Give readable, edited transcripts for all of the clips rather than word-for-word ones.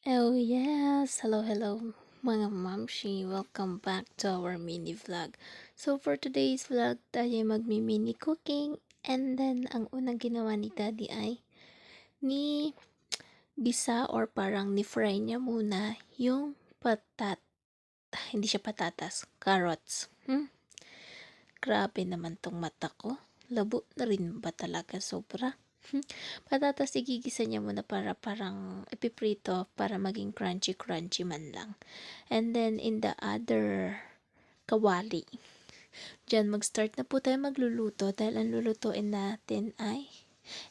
Oh yes! Hello mga mamshi! Welcome back to our mini vlog. So for today's vlog, tayo magmi-mini cooking and then ang unang ginawa ni Daddy ay ni gisa or parang ni-fry niya muna yung hindi siya patatas, carrots. Grabe naman tong mata ko. Labo na rin ba talaga sobra? Patatas igigisa niya muna para parang ipiprito para maging crunchy man lang. And then in the other kawali, diyan mag-start na po tayo magluluto dahil ang lulutuin natin ay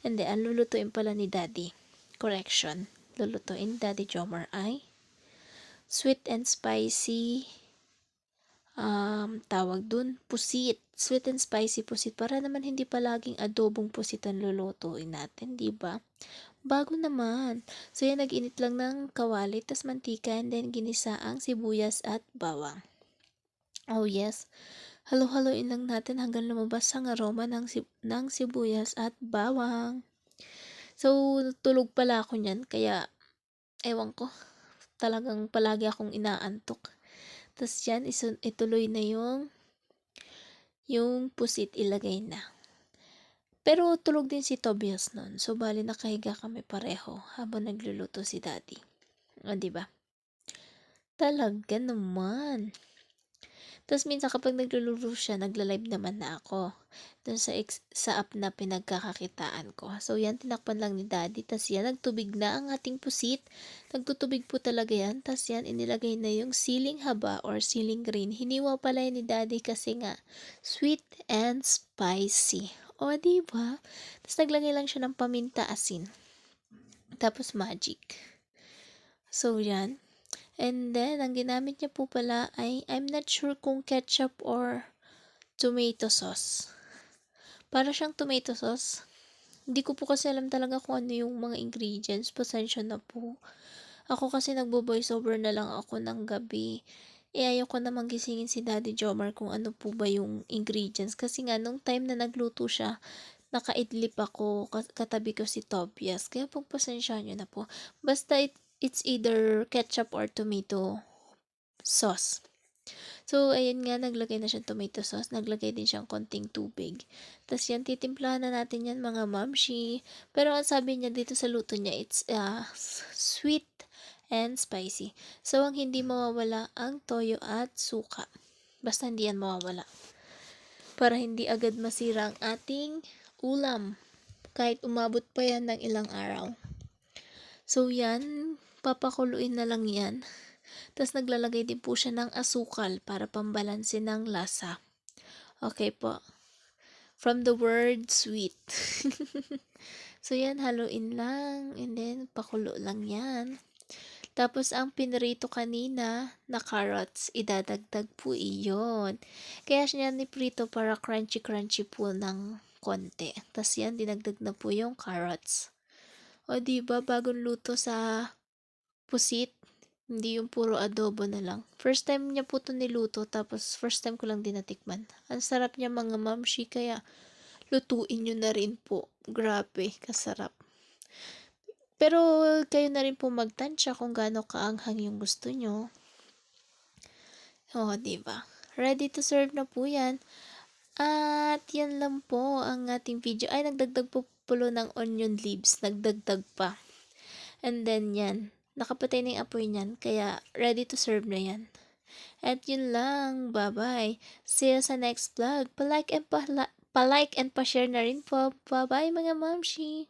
hindi, ang lulutuin pala ni Daddy. Correction. Lulutuin Daddy Jomar ay sweet and spicy tawag dun, pusit. Sweet and spicy pusit. Para naman hindi palaging adobong pusit ang lulutuin natin, di ba? Bago naman. So, yan, nag-init lang ng kawali, tas mantika, and then ginisa ang sibuyas at bawang. Oh, yes. Halo-haloin lang natin hanggang lumabas ang aroma ng sibuyas at bawang. So, tulog pala ako niyan, kaya, ewan ko, talagang palagi akong inaantok. Tas yan, ituloy na yung pusit ilagay na. Pero tulog din si Tobias nun. So, bali nakahiga kami pareho habang nagluluto si Daddy. O, diba? Talaga naman. Tapos minsan kapag nagluluto siya, nagla-live naman na ako. Dun sa app na pinagkakakitaan ko. So, yan, tinakpan lang ni Daddy. Tapos yan, nagtubig na ang ating pusit. Nagtutubig po talaga yan. Tapos yan, inilagay na yung siling haba or siling green. Hiniwa pala yan ni Daddy kasi nga, sweet and spicy. O, diba? Tapos naglagay lang siya ng paminta asin. Tapos magic. So, yan. And then, ang ginamit niya po pala ay, I'm not sure kung ketchup or tomato sauce. Para siyang tomato sauce. Hindi ko po kasi alam talaga kung ano yung mga ingredients. Pasensya na po. Ako kasi nagbo-voice over na lang ako ng gabi. Ayaw ko namang gisingin si Daddy Jomar kung ano po ba yung ingredients. Kasi nga, nung time na nagluto siya, nakaidlip ako, katabi ko si Tobias. Kaya po, pasensya nyo na po. Basta it's either ketchup or tomato sauce. So, ayun nga, naglagay na siyang tomato sauce. Naglagay din siyang konting tubig. Tapos yan, titimplahan na natin yan mga mamshi. Pero ang sabi niya dito sa luto niya, it's sweet and spicy. So, ang hindi mawawala ang toyo at suka. Basta hindi yan mawawala. Para hindi agad masira ang ating ulam. Kahit umabot pa yan ng ilang araw. So, yan, papakuluin na lang yan. Tapos naglalagay din po siya ng asukal para pambalanse ng lasa. Okay po. From the word sweet. So yan, haluin lang. And then, pakulo lang yan. Tapos, ang pinrito kanina na carrots, idadagdag po iyon. Kaya siya niprito para crunchy po ng konti. Tapos yan, dinagdag na po yung carrots. O diba, bagong luto sa pusit. Hindi yung puro adobo na lang. First time niya po ito niluto, tapos first time ko lang din natikman. Ang sarap niya mga mamshi, kaya lutuin nyo na rin po. Grabe, kasarap. Pero kayo na rin po magtansya kung gaano kaanghang yung gusto nyo. Oh, diba? Ready to serve na po yan. At yan lang po ang ating video. Ay, nagdagdag po pulo ng onion leaves. Nagdagdag pa. And then yan. Nakapatay na yung apoy niyan. Kaya ready to serve na yan. At yun lang. Bye-bye. See you sa next vlog. Pa-like and pa-share na rin po. Bye-bye mga mamshi.